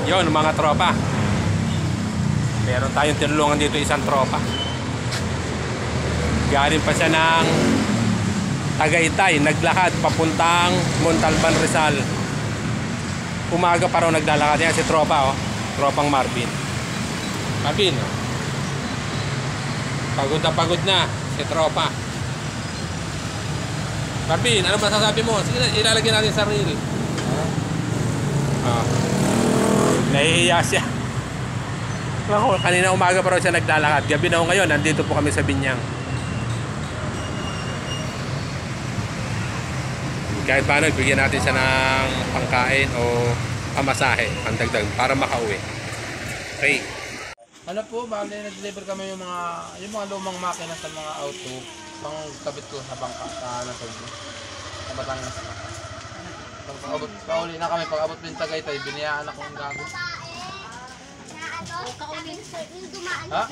Yun, mga tropa. Meron tayong tinulungan dito isang tropa. Galing pa siya ng Tagaytay, naglakad papuntang Montalban, Rizal. Umaga pa raw naglalakad. Yan si tropa, oh. Tropang Marvin. Marvin, oh. Pagod na si tropa. Marvin, ano ba sasabi mo? Sige na, ilalagay natin sa reel. Nahihiya siya. Ako, kanina umaga pa raw siya naglalakad. Gabi na ho ngayon, nandito po kami sa Binyang. Kahit paano, bigyan natin siya ng pangkain o pamasahe, pandagdag, para makauwi. Okay. Ano po, bali nag-deliver kami yung mga lumang makina sa mga auto, pang kabit ko sa bangka sa Nasog, sa Batangas. Pauli na kami, pag abot din Tagaytay, biniyaan ako ng gago. Ha?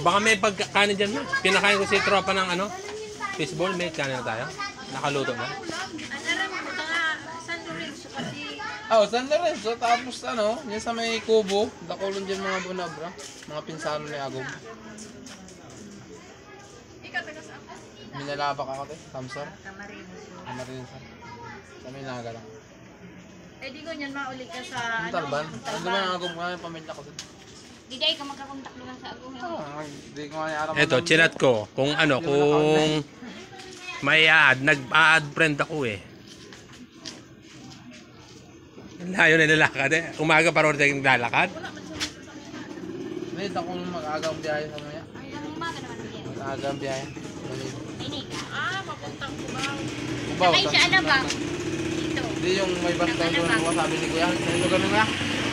Baka may pagkain dyan mo. Pinakain ko si tropa ng ano, fishball, may kanin na tayo. Nakaluto na. San Lorenzo, tapos ano, yun sa may kubo, dakulon dyan mga bunabra, mga pinsano ni Agong. Minalabak ako te, Samsar. Camarines. Sa may naga lang. Eh di ko niyan mauli ka sa Montalban. Ano ba ang Agong mga pamilya ko? Di day ka magkakontak lang sa Agong. Hindi ko nga alam. Eto, chinat ko. Kung ano, kung may ad, nag-add friend ako eh. Layo na nilalakad eh. Umaga pa rin tayo naglalakad. Hindi, ako nung mag-agang biyahe sa mga. Ay, anong umaga naman yan? Mag-agang biyahe. Ay, Nika. Papuntang Cubao. Cubao. Ay, siya ba? Dito. Hindi yung may basta doon ko sabi ni Kuya. Sa ito ganun nga.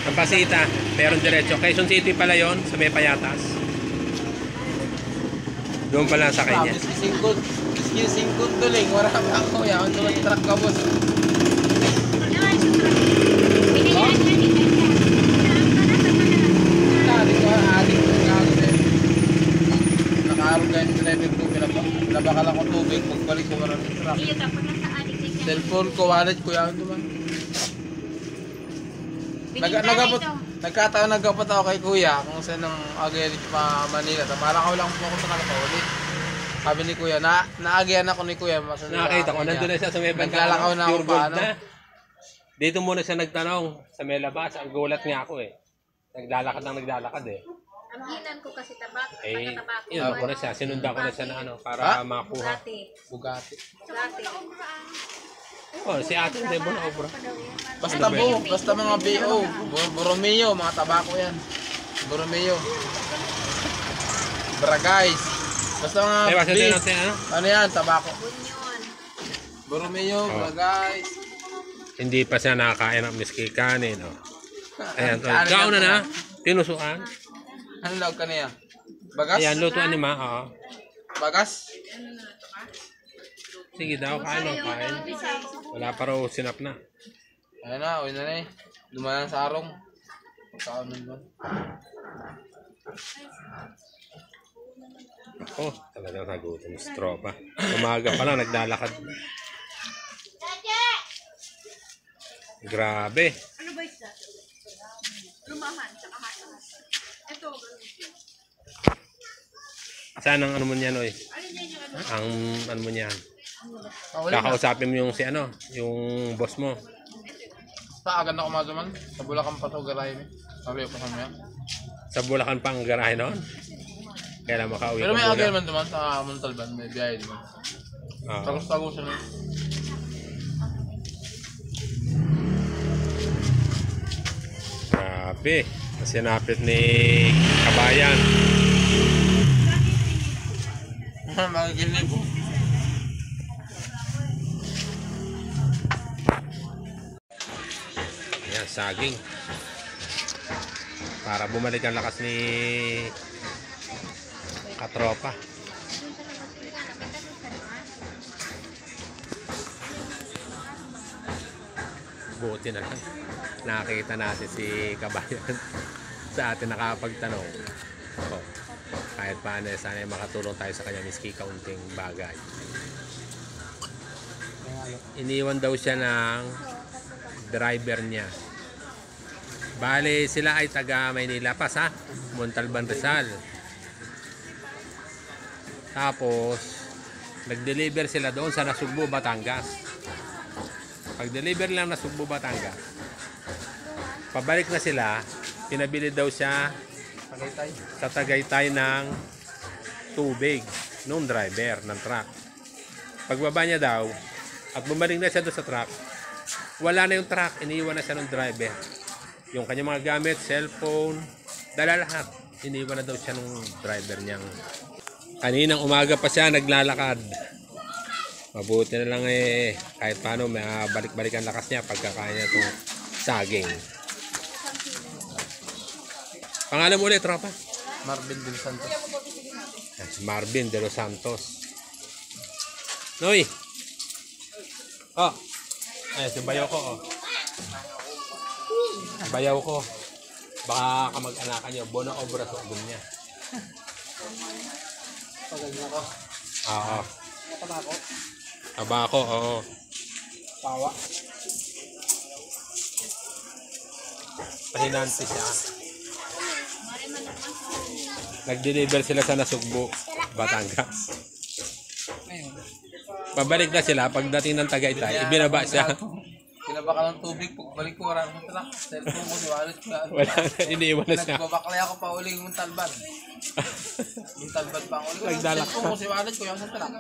Ang Pasita, pero diretso. Quezon City pala yon sa may Payatas. Doon pala sa kanya. Singkod tuling. Wala pa ako. Yan, doon ang truck ka boss. Nakaarog ganyan sa level 2. Nabakal ako tubig. Pagbalik ko maraming truck. Cellphone ko, wallet ko. Yan naman. Nagkataon nagkapat ako kay Kuya kung saan ang agayalit pa Manila. Malakaw lang po ako sa Kalakauli. Sabi ni Kuya, naagayan ako ni Kuya. Nakakita ko, nandun na siya sa may naglalakaw na ako pa. Ano? Dito muna siya nagtanong sa may labas. Ang gulat niya ako eh. Naglalakad eh. Ang hinan ko kasi tabak. Eh, yun ko na siya. Sinundan ko na siya na ano, para makuha. Bugatti. Oh, si ate, hindi mo na obra. Basta mga BO. Borromeo, mga tabako yan. Borromeo. Bragais. Basta mga B. Ano yan, tabako. Borromeo, Bragais. Hindi pa siya nakakain ng miski kanin. Oh. Ayan, kauna na. Tinusuan. Ano laog ka niya? Bagas? Ayan, lutuan ni Ma. Oh. Bagas? Sige daw, kain o kain. Wala pa raw sinap na. Ayan na, uwi na na eh. Dumanan sa arong. Pagkaon nun doon. Oh, talagang nagutom si tropa. Umaga pa lang, naglalakad. Grabe. Ano ba isa? Lumahan, tsaka hatas. Ito. Saan ang ano mo niyan, oy? Ang ano mo niyan? Kakausapin mo yung si ano, yung boss mo. Basta agad na kumaduman. Sa Bulacan pa ito garahe mo. Sabi ko sa mga. Sa Bulacan pang garahe noon? Kaya lang makauwi Pero ka may muna. agad man naman sa Montalban. May biyahe naman. Tagos-tagos siya na. Grabe. Sinapit ni Kabayan. Magigilip po. Ayan, saging. Para bumalik ang lakas ni katropa. Buti na lang. Nakakita natin si Kabayan sa atin nakapagtanong. Oh, kahit paano sana makatulong tayo sa kanya miski kaunting bagay. Iniwan daw siya ng driver niya Bale, sila ay taga Maynila pa sa Montalban, Rizal. Tapos, nag-deliver sila doon sa Nasugbu, Batangas. Pag-deliver lang Nasugbu, Batangas, pabalik na sila, pinabili daw siya Tagaytay. sa Tagaytay ng tubig nung driver ng truck. Pagbaba niya daw, at bumalik na siya doon sa truck, wala na yung truck, iniiwan na siya ng driver. Yung kanyang mga gamit, cellphone, dala lahat. Iniiwan na daw siya ng driver niyang. Kaninang umaga pa siya naglalakad. Mabuti na lang kahit paano may balik-balik ang lakas niya pagkakain niya itong saging. Pangalan mo ulit, tropa? Marvin de los Santos. Si Marvin de los Santos. Noy! Oh! Ayan, si bayaw ko, oh. Bayaw ko. Baka kamag-anakan niya. Bono obra sa ugon niya. Pagagyan ako. Oo. Tabako. Tabako, oo. Pawa. Pahinanti siya. Nag-deliver sila sa Nasugbu, Batangas. Pabalik na sila. Pagdating ng Tagaytay, ibinaba siya. Pinaba ka ng tubig. Pagbalik ko, wala akong truck. Cellphone ko, di wallet ko. Wala na, iniiwan na siya. Nagbabaklay ako pa uling Montalban. Montalban pa ako. Nagdalak Cellphone ko, si wallet ko, yung sa truck.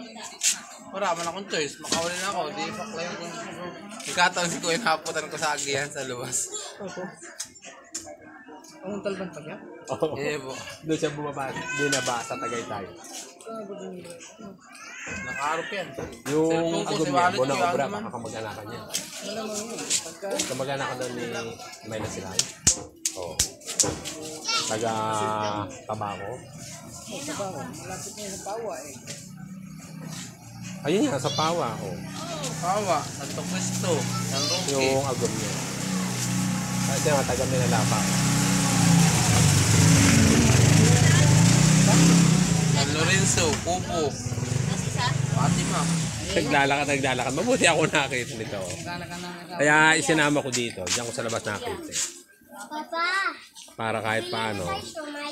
Wala man akong choice. Makawali na ako. Di baklay ko. Ikataon si ko yung haputan ko sa agihan sa luwas. Ang Montalban pa yan? Oo. Eh, po. Doon siya binaba sa Tagaytay. Nakaharap yan. Yung Cellphone ko, agom si niya, wallet ko, Bono yung obra, naman. baka kamag-anakan niya. Kamag-anakan doon ni Mayla sila. Oo. Taga Tabako. Malapit na sa Pawa eh. Ayun nga, sa Pawa. Oh. Pawa, Santo Cristo, San Roque. Yung agom niya. Kasi nga, taga Minalapa. San Lorenzo, Pupo, Fatima. Naglalakad. Mabuti ako nakita nito. Kaya isinama ko dito. Diyan ko sa labas nakita. Papa, Para kahit paano, sumay.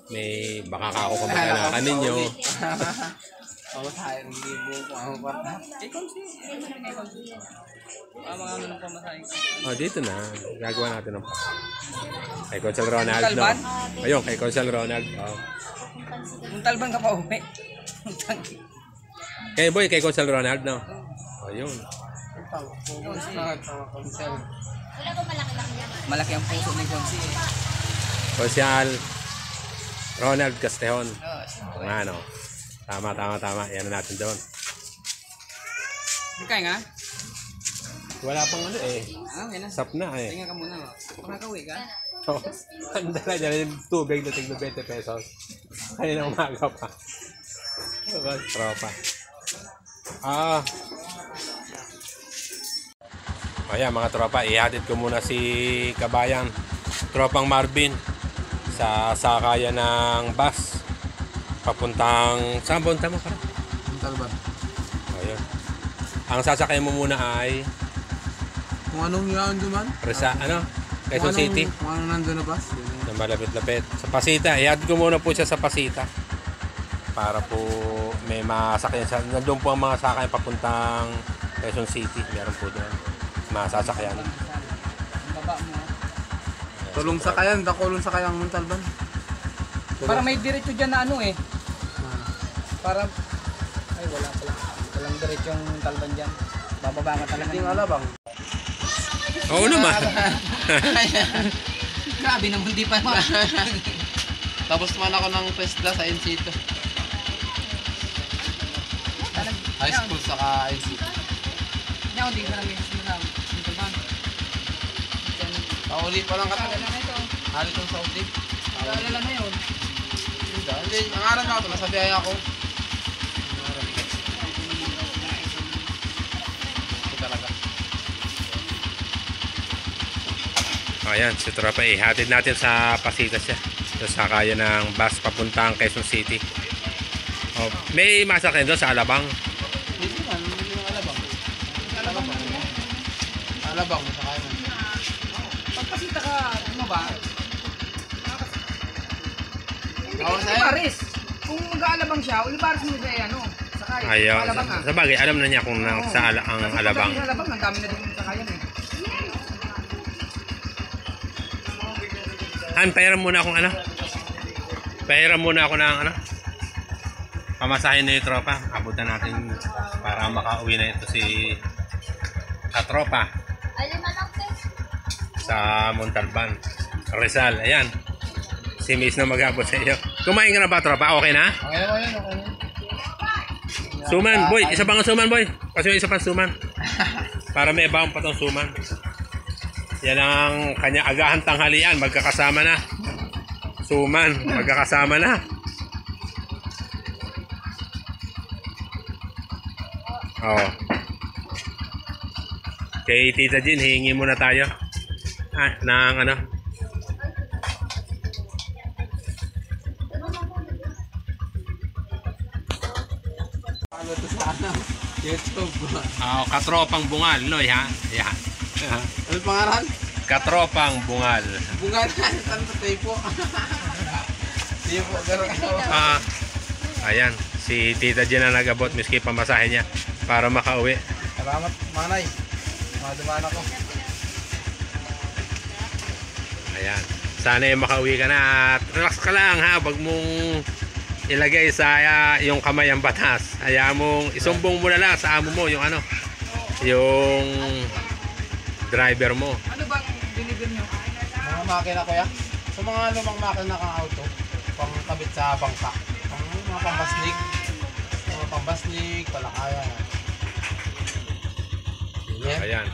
may baka ako kamag-anakan ninyo. Ako tayo, hindi po ako pa. Oh, dito na. Gagawa natin ng kay Consul Ronald, no? Ayun, kay Consul Ronald. Oh. Montalban ka pa uwi. Kay boy, kay Consul Ronald, no? Ayun. Wala ko malaki-laki naman. Malaki ang puso ni Consi eh. Consul Ronald Castejon. Oh, Ang ano. Tama. Yan na natin doon. kaya nga? Wala pang ano eh. Yan na. Sap na eh. Tingnan ka muna. Makakauwi ka? Oh, ang dala niya yung tubig na tigno 20 pesos. Kanina umaga pa. Tropa. Ayan mga tropa, ihatid ko muna si Kabayan, Tropang Marvin, sa sakayan ng bus. Papuntang, saan punta mo ka? Montalban. Ayan. Ang sasakay mo muna ay Kung anong yun duman? Quezon City. Kung anong nandun na bus? Na malapit-lapit. Sa Pasita. Ihatid ko muna po siya sa Pasita. Para po may masakyan siya. Nandun po ang mga sakay papuntang Quezon City. Meron po doon. Masasakyan. Ang baba mo. Tulong sa kayan, dakulong sa kayang Montalban. Para may diretso dyan na ano eh. Para... Ay wala pala. Walang diretso yung Montalban dyan. Bababa ka talaga. Hindi alabang. Oo naman. Grabe naman di pa. Tapos naman ako ng Tesla sa NC2. High school saka NC2. Hindi ako di na lang yung Montalban. Pauli pa lang Wala katagal. na ito. Halit ng Saudi. Wala na yun. Hindi, nangaran na ako. Nasabihay ako. Ito talaga. Ayan, si Tropa. Ihatid natin sa Pasita siya. Sa sakayan ng bus papuntang Quezon City. Oh, may masakyan doon sa Alabang. Hindi man, hindi naman alabang. Alabang. Alabang, sa kayan. Pagpasita ka, ba? Olivares. Kung mag-aalabang siya, Olivares mo siya ano. Sakay. Ayaw. Alabang Sa bagay, alam na niya kung sa ang alabang. Sa alabang, ang dami na din sakayan eh. Han, pahiram muna akong ano? Pahiram muna ako ng ano? Pamasahin na yung tropa. Abutan natin para makauwi na ito si katropa Alin na lang, Tess. sa Montalban. Rizal, ayan. Si Miss na mag-abot sa iyo. Kumain ka na ba, tropa? Okay na? Okay na yan, okay na. Suman, boy. Isa pa nga suman, boy. Kasi isa pa suman. Para may baon pa tong suman. Yan ang kanya agahan tanghalian. Magkakasama na. Suman, magkakasama na. Oh. Kay Tita Jean, hihingi muna tayo. Ng ano? Ano to sa ano? YouTube. Oh, katropang bungal, Loy, ha? Yeah. Ano pangalan? Katropang bungal. Bunga na. Saan sa tayo? Tayo, gano'n. Ayan, si Tita Jean na nag-abot, miski pamasahe niya para makauwi. Salamat, manay. Madumaan ako. Ayan. Sana makauwi ka na at relax ka lang ha. Wag mong ilagay sa yung kamay ang batas. Hayaan mong isumbong mo na lang sa amo mo yung ano. Yung driver mo. Ano bang deliver nyo? Mga makina ko ya. Sa mga lumang makina kang auto, pang kabit sa bangka. Mga pambaslig. Mga pambaslig, palakayan. Yan. Ayan.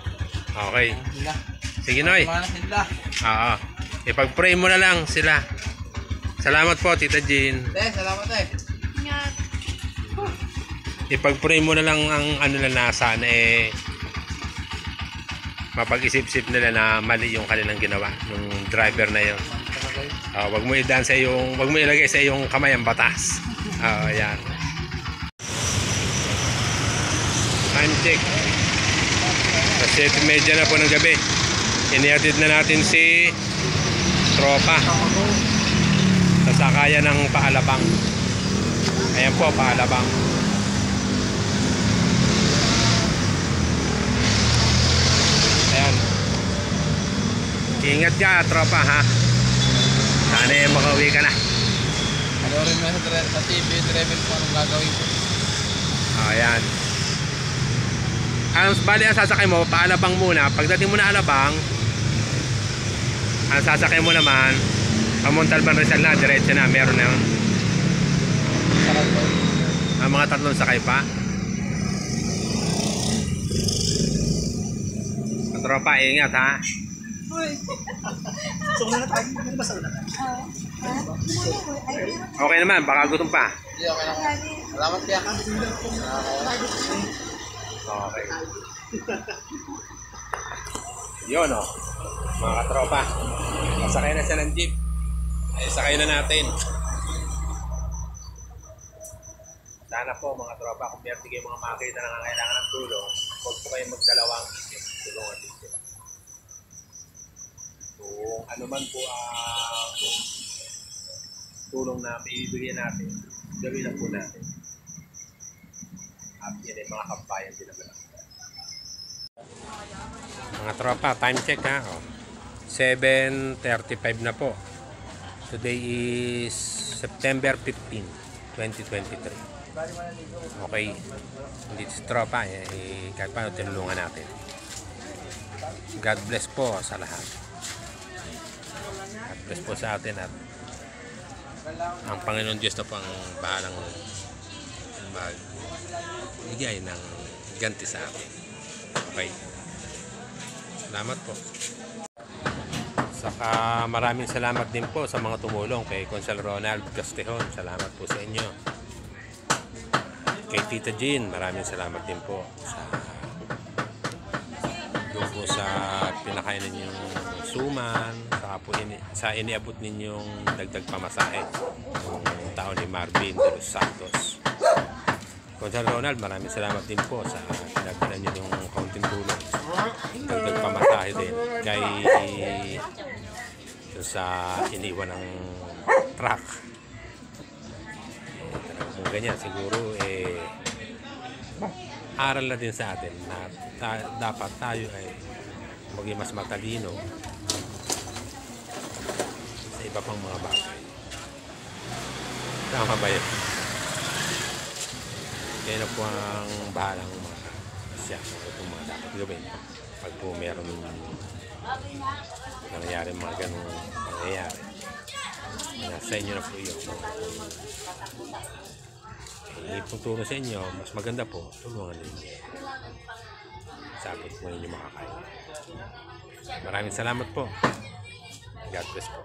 Okay. Sila. Sige, Noy. Mana sila. Oo. Ipag-pray mo na lang sila. Salamat po, Tita Jean. Salamat eh. Ingat. Ipag-pray mo na lang ang ano na nasa na mapag-isip-isip nila na mali yung kanilang ginawa ng driver na yun. Wag mo idan sa iyong, wag mo ilagay sa iyong kamay ang batas. Ayan. Time check. Kasi 7:30 na po ng gabi. Inihatid na natin si tropa sa sakayan ng Paalabang. Ayan po, Paalabang. Ayan. Ingat ka, tropa, ha. Sana makauwi ka na. Ano rin mo sa TV, travel ko anong gagawin ko. Ayan. Bali ang sasakay mo, Paalabang muna. Pagdating mo na Alabang, ang sasakay mo naman, Montalban Rizal na, diretso na, meron na yun. Ang mga tatlong sakay pa. Tropa, ingat ha. Okay naman, baka gutom pa. Hindi, okay lang. Salamat kaya ka. Okay. Yun o, mga katropa. Masakay na siya ng jeep. Ay, sakay na natin. Sana po mga tropa, kung meron kayo mga makita na nangangailangan ng tulong, huwag po kayong magdalawang isip. Tulungan din sila. Kung ano man po ang tulong na maibigyan natin, gawin lang po natin. At yan ay mga kabayan din naman. Mga tropa, time check ha. 7:35 na po. Today is September 15, 2023. Okay. Hindi si tropa, kahit paano tinulungan natin. God bless po sa lahat. God bless po sa atin at ang Panginoon Diyos na po ang bahalang magbigay ng ganti sa atin. Okay. Salamat po. Saka maraming salamat din po sa mga tumulong kay Consul Ronald Castejon. Salamat po sa inyo. Kay Tita Jean, maraming salamat din po doon po sa pinakain ninyong suman, saka po sa iniabot ninyong dagdag pamasahe ng taon ni Marvin de los Santos. Consul Ronald, maraming salamat din po sa pinagdala niyo yung kaunting tulong. Dagdag pamasahe din. Kay sa iniwan ng truck. Kung ganyan, siguro aral na din sa atin na dapat tayo ay maging mas matalino sa iba pang mga bagay. Tama ba yun? Kaya na po ang bahalang siya kung mga dapat gawin pag po meron nangyayari mga ganong nangyayari. Nasa inyo na po yun. Iputuro sa inyo, mas maganda po, tulungan ninyo. Sabot po ninyo makakaya. Maraming salamat po. God bless po.